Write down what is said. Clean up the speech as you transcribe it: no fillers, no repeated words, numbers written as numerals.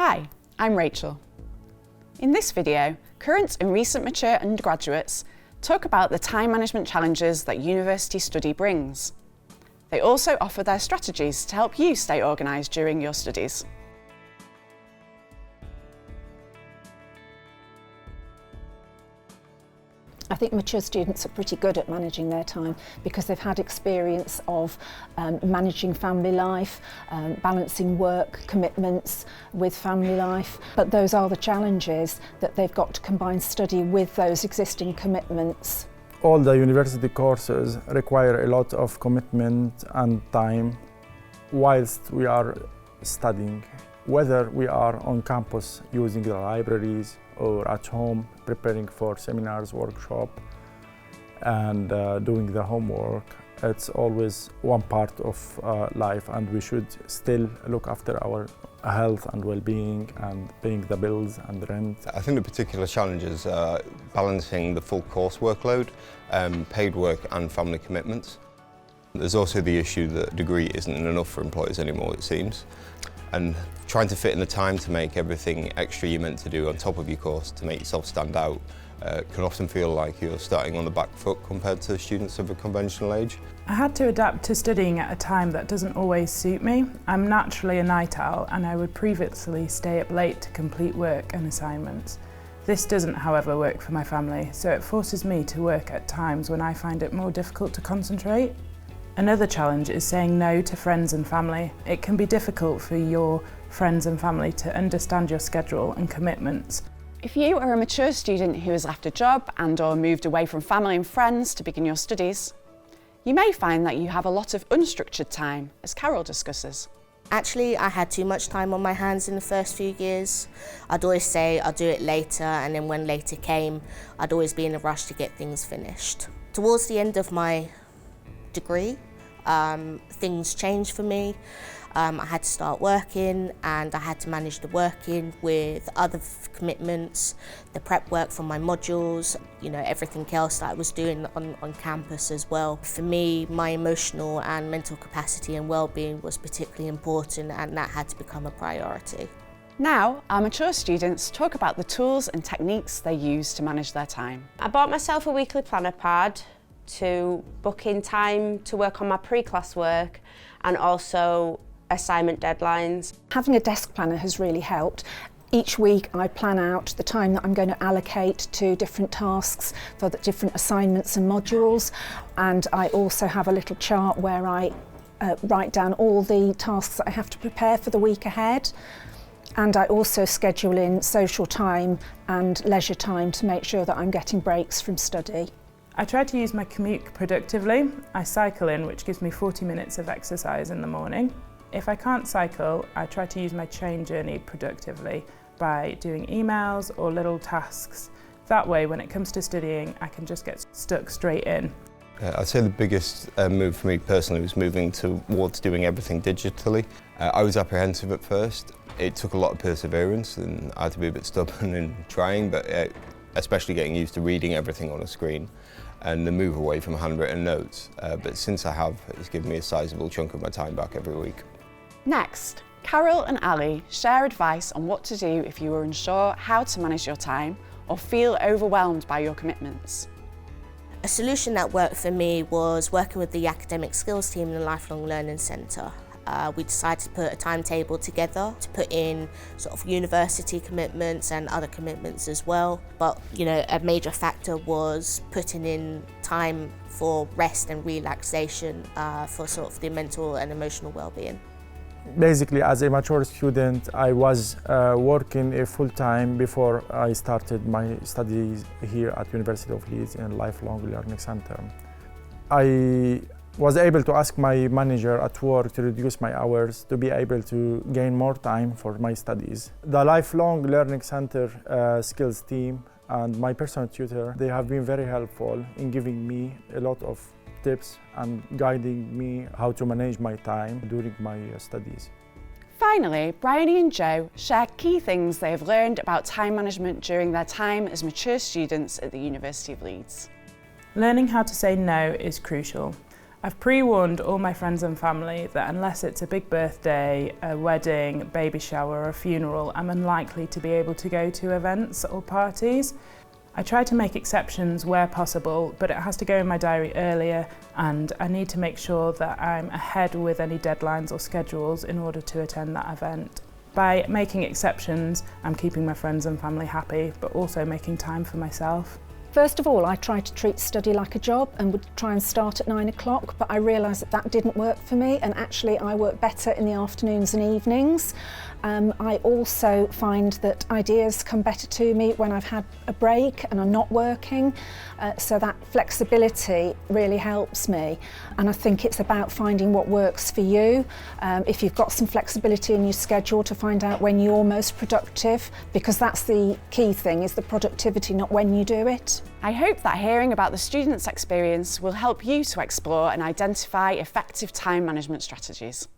Hi, I'm Rachel. In this video, current and recent mature undergraduates talk about the time management challenges that university study brings. They also offer their strategies to help you stay organised during your studies. I think mature students are pretty good at managing their time because they've had experience of managing family life, balancing work commitments with family life. But those are the challenges, that they've got to combine study with those existing commitments. All the university courses require a lot of commitment and time whilst we are studying, whether we are on campus using the libraries or at home preparing for seminars, workshop, and doing the homework. It's always one part of life, and we should still look after our health and well-being and paying the bills and rent. I think the particular challenges are balancing the full course workload, paid work and family commitments. There's also the issue that a degree isn't enough for employers anymore, it seems. And trying to fit in the time to make everything extra you're meant to do on top of your course to make yourself stand out can often feel like you're starting on the back foot compared to students of a conventional age. I had to adapt to studying at a time that doesn't always suit me. I'm naturally a night owl and I would previously stay up late to complete work and assignments. This doesn't, however, work for my family, so it forces me to work at times when I find it more difficult to concentrate. Another challenge is saying no to friends and family. It can be difficult for your friends and family to understand your schedule and commitments. If you are a mature student who has left a job and/or moved away from family and friends to begin your studies, you may find that you have a lot of unstructured time, as Carol discusses. Actually, I had too much time on my hands in the first few years. I'd always say I'll do it later, and then when later came, I'd always be in a rush to get things finished. Towards the end of my degree, things changed for me. I had to start working and I had to manage the working with other commitments, the prep work for my modules, everything else that I was doing on campus as well. For me, my emotional and mental capacity and well-being was particularly important, and that had to become a priority. Now, our mature students talk about the tools and techniques they use to manage their time. I bought myself a weekly planner pad to book in time to work on my pre-class work and also assignment deadlines. Having a desk planner has really helped. Each week I plan out the time that I'm going to allocate to different tasks for the different assignments and modules, and I also have a little chart where I write down all the tasks that I have to prepare for the week ahead. And I also schedule in social time and leisure time to make sure that I'm getting breaks from study. I try to use my commute productively. I cycle in, which gives me 40 minutes of exercise in the morning. If I can't cycle, I try to use my train journey productively by doing emails or little tasks. That way, when it comes to studying, I can just get stuck straight in. I'd say the biggest move for me personally was moving towards doing everything digitally. I was apprehensive at first. It took a lot of perseverance and I had to be a bit stubborn in trying, but especially getting used to reading everything on a screen and the move away from handwritten notes. But since I have, it's given me a sizable chunk of my time back every week. Next, Carol and Ali share advice on what to do if you are unsure how to manage your time or feel overwhelmed by your commitments. A solution that worked for me was working with the academic skills team in the Lifelong Learning Centre. We decided to put a timetable together to put in sort of university commitments and other commitments as well. But a major factor was putting in time for rest and relaxation for sort of the mental and emotional well-being. Basically, as a mature student, I was working full-time before I started my studies here at University of Leeds in Lifelong Learning Centre. I was able to ask my manager at work to reduce my hours to be able to gain more time for my studies. The Lifelong Learning Centre skills team and my personal tutor, they have been very helpful in giving me a lot of tips and guiding me how to manage my time during my studies. Finally, Bryony and Joe share key things they have learned about time management during their time as mature students at the University of Leeds. Learning how to say no is crucial. I've pre-warned all my friends and family that unless it's a big birthday, a wedding, baby shower or a funeral, I'm unlikely to be able to go to events or parties. I try to make exceptions where possible, but it has to go in my diary earlier and I need to make sure that I'm ahead with any deadlines or schedules in order to attend that event. By making exceptions, I'm keeping my friends and family happy, but also making time for myself. First of all, I tried to treat study like a job and would try and start at 9 o'clock, but I realised that that didn't work for me, and actually I work better in the afternoons and evenings. I also find that ideas come better to me when I've had a break and I'm not working, so that flexibility really helps me. And I think it's about finding what works for you. If you've got some flexibility in your schedule, to find out when you're most productive, because that's the key thing, is the productivity, not when you do it. I hope that hearing about the students' experience will help you to explore and identify effective time management strategies.